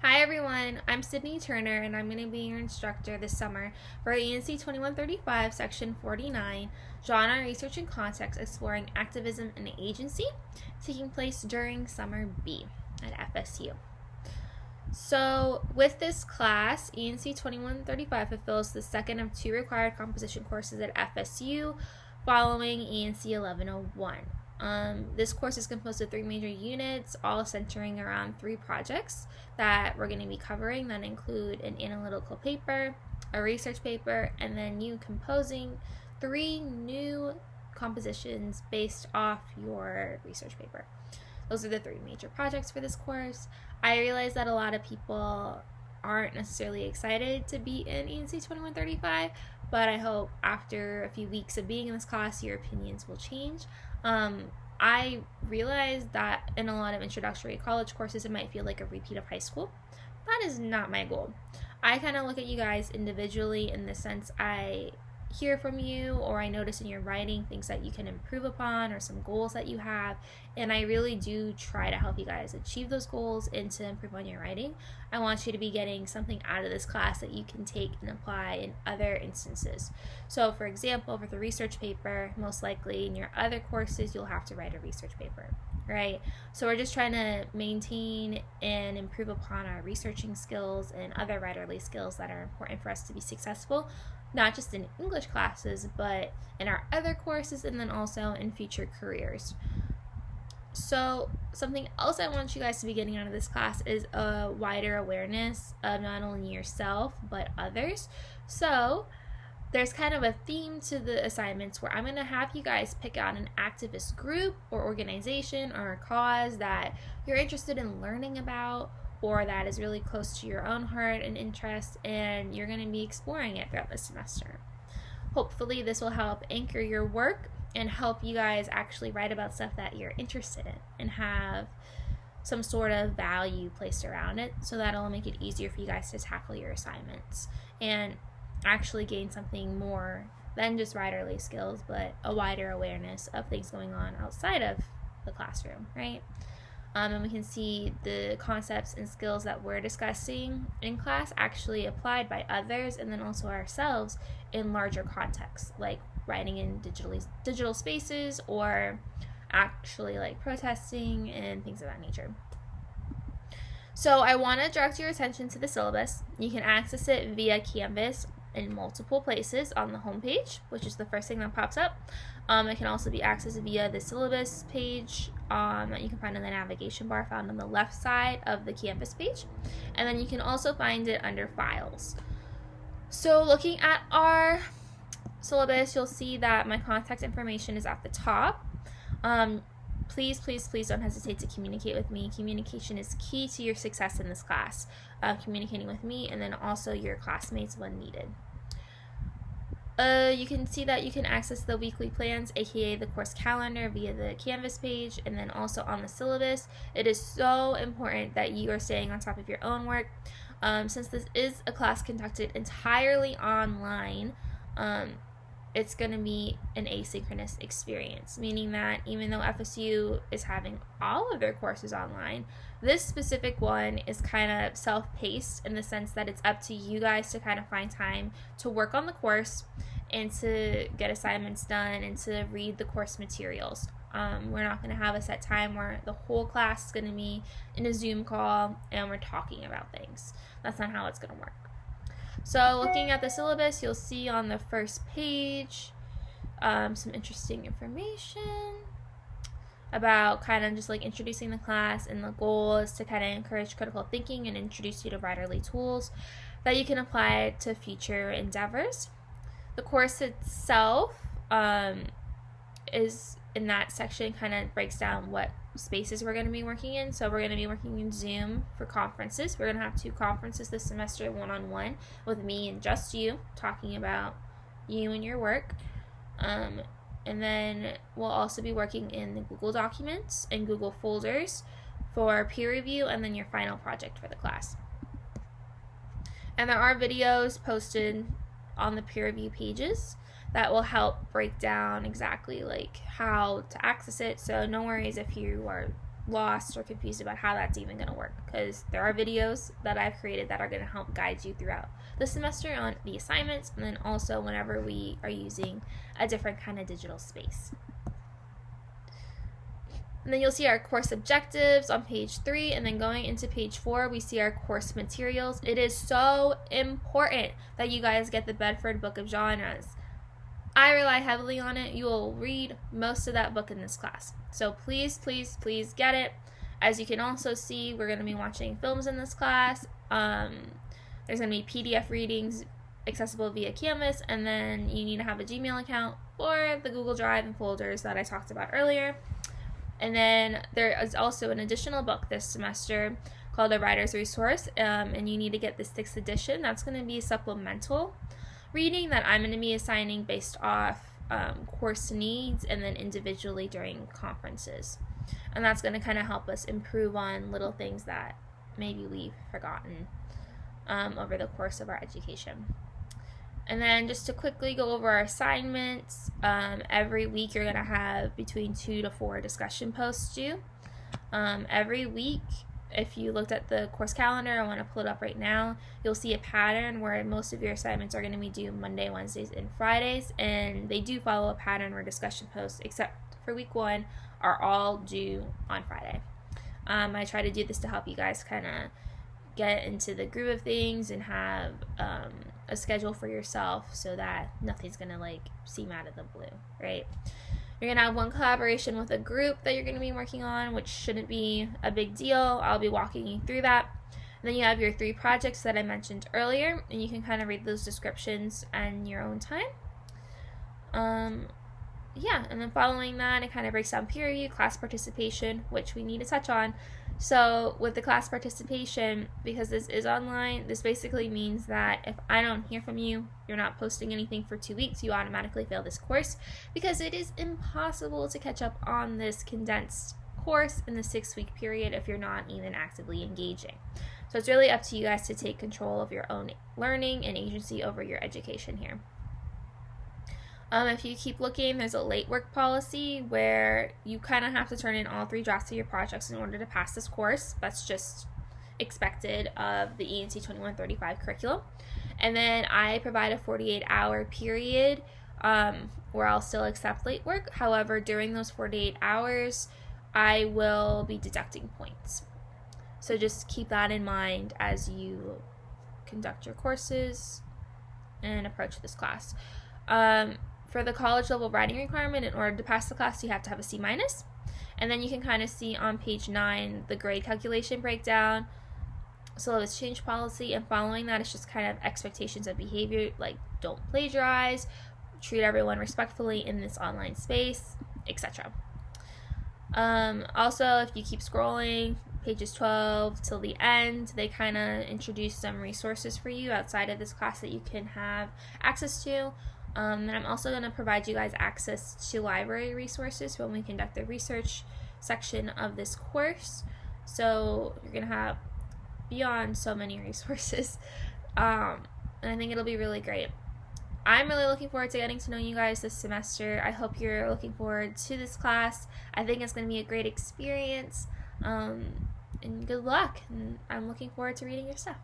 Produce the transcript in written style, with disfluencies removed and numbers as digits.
Hi everyone, I'm Sydney Turner and I'm going to be your instructor this summer for ENC2135 Section 49, Genre, Research, and Context Exploring Activism and Agency, taking place during Summer B at FSU. So with this class, ENC2135 fulfills the second of two required composition courses at FSU following ENC1101. This course is composed of three major units, all centering around three projects that we're going to be covering that include an analytical paper, a research paper, and then you composing three new compositions based off your research paper. Those are the three major projects for this course. I realize that a lot of people aren't necessarily excited to be in ENC2135, but I hope after a few weeks of being in this class, your opinions will change. I realized that in a lot of introductory college courses, it might feel like a repeat of high school. That is not my goal. I kind of look at you guys individually in the sense I hear from you, or I notice in your writing things that you can improve upon or some goals that you have, and I really do try to help you guys achieve those goals and to improve on your writing. I want you to be getting something out of this class that you can take and apply in other instances. So for example, for the research paper, most likely in your other courses you'll have to write a research paper, right? So we're just trying to maintain and improve upon our researching skills and other writerly skills that are important for us to be successful, not just in English classes, but in our other courses and then also in future careers. So something else I want you guys to be getting out of this class is a wider awareness of not only yourself, but others. So there's kind of a theme to the assignments where I'm going to have you guys pick out an activist group or organization or a cause that you're interested in learning about, or that is really close to your own heart and interest, and you're going to be exploring it throughout the semester. Hopefully this will help anchor your work and help you guys actually write about stuff that you're interested in and have some sort of value placed around it, so that'll make it easier for you guys to tackle your assignments and actually gain something more than just writerly skills, but a wider awareness of things going on outside of the classroom, right? And we can see the concepts and skills that we're discussing in class actually applied by others and then also ourselves in larger contexts, like writing in digital spaces or actually like protesting and things of that nature. So I want to direct your attention to the syllabus. You can access it via Canvas in multiple places on the homepage, which is the first thing that pops up. It can also be accessed via the syllabus page that you can find in the navigation bar found on the left side of the Canvas page. And then you can also find it under Files. So looking at our syllabus, you'll see that my contact information is at the top. Please don't hesitate to communicate with me. Communication is key to your success in this class. Communicating with me and then also your classmates when needed. You can see that you can access the weekly plans, aka the course calendar, via the Canvas page, and then also on the syllabus. It is so important that you are staying on top of your own work. Since this is a class conducted entirely online, it's going to be an asynchronous experience, meaning that even though FSU is having all of their courses online, this specific one is kind of self-paced in the sense that it's up to you guys to kind of find time to work on the course and to get assignments done and to read the course materials. We're not going to have a set time where the whole class is going to be in a Zoom call and we're talking about things. That's not how it's going to work. So looking at the syllabus, you'll see on the first page some interesting information about kind of just like introducing the class, and the goal is to kind of encourage critical thinking and introduce you to writerly tools that you can apply to future endeavors. The course itself is in that section kind of breaks down what spaces we're going to be working in. So we're going to be working in Zoom for conferences. We're going to have 2 conferences this semester, one-on-one with me and just you, talking about you and your work. And then we'll also be working in the Google Documents and Google folders for peer review and then your final project for the class. And there are videos posted on the peer review pages that will help break down exactly like how to access it. So no worries if you are lost or confused about how that's even going to work, because there are videos that I've created that are going to help guide you throughout the semester on the assignments, and then also whenever we are using a different kind of digital space. And then you'll see our course objectives on page 3, and then going into page 4, we see our course materials. It is so important that you guys get the Bedford Book of Genres. I rely heavily on it. You will read most of that book in this class. So please, please, please get it. As you can also see, we're going to be watching films in this class. There's going to be PDF readings accessible via Canvas, and then you need to have a Gmail account or the Google Drive and folders that I talked about earlier. And then there is also an additional book this semester called A Writer's Resource, and you need to get the 6th edition. That's going to be supplemental reading that I'm going to be assigning based off course needs and then individually during conferences. And that's going to kind of help us improve on little things that maybe we've forgotten over the course of our education. And then just to quickly go over our assignments, every week you're going to have between 2 to 4 discussion posts due. Every week, if you looked at the course calendar, I want to pull it up right now, you'll see a pattern where most of your assignments are going to be due Monday, Wednesdays, and Fridays, and they do follow a pattern where discussion posts, except for week 1, are all due on Friday. I try to do this to help you guys kind of get into the groove of things and have a schedule for yourself so that nothing's going to like seem out of the blue, right? You're going to have one collaboration with a group that you're going to be working on, which shouldn't be a big deal. I'll be walking you through that. And then you have your 3 projects that I mentioned earlier, and you can kind of read those descriptions in your own time. Yeah, and then following that, it kind of breaks down peer review, class participation, which we need to touch on. So with the class participation, because this is online, this basically means that if I don't hear from you, you're not posting anything for 2 weeks, you automatically fail this course, because it is impossible to catch up on this condensed course in the 6-week period if you're not even actively engaging. So it's really up to you guys to take control of your own learning and agency over your education here. If you keep looking, there's a late work policy where you kind of have to turn in all 3 drafts of your projects in order to pass this course. That's just expected of the ENC2135 curriculum. And then I provide a 48-hour period where I'll still accept late work. However, during those 48 hours, I will be deducting points. So just keep that in mind as you conduct your courses and approach this class. For the college level writing requirement, in order to pass the class, you have to have a C-. And then you can kind of see on page 9 the grade calculation breakdown, syllabus change policy, and following that is just kind of expectations of behavior, like don't plagiarize, treat everyone respectfully in this online space, etc. Also, if you keep scrolling, pages 12 till the end, they kind of introduce some resources for you outside of this class that you can have access to. And I'm also going to provide you guys access to library resources when we conduct the research section of this course. So you're going to have beyond so many resources. And I think it'll be really great. I'm really looking forward to getting to know you guys this semester. I hope you're looking forward to this class. I think it's going to be a great experience. And good luck. And I'm looking forward to reading your stuff.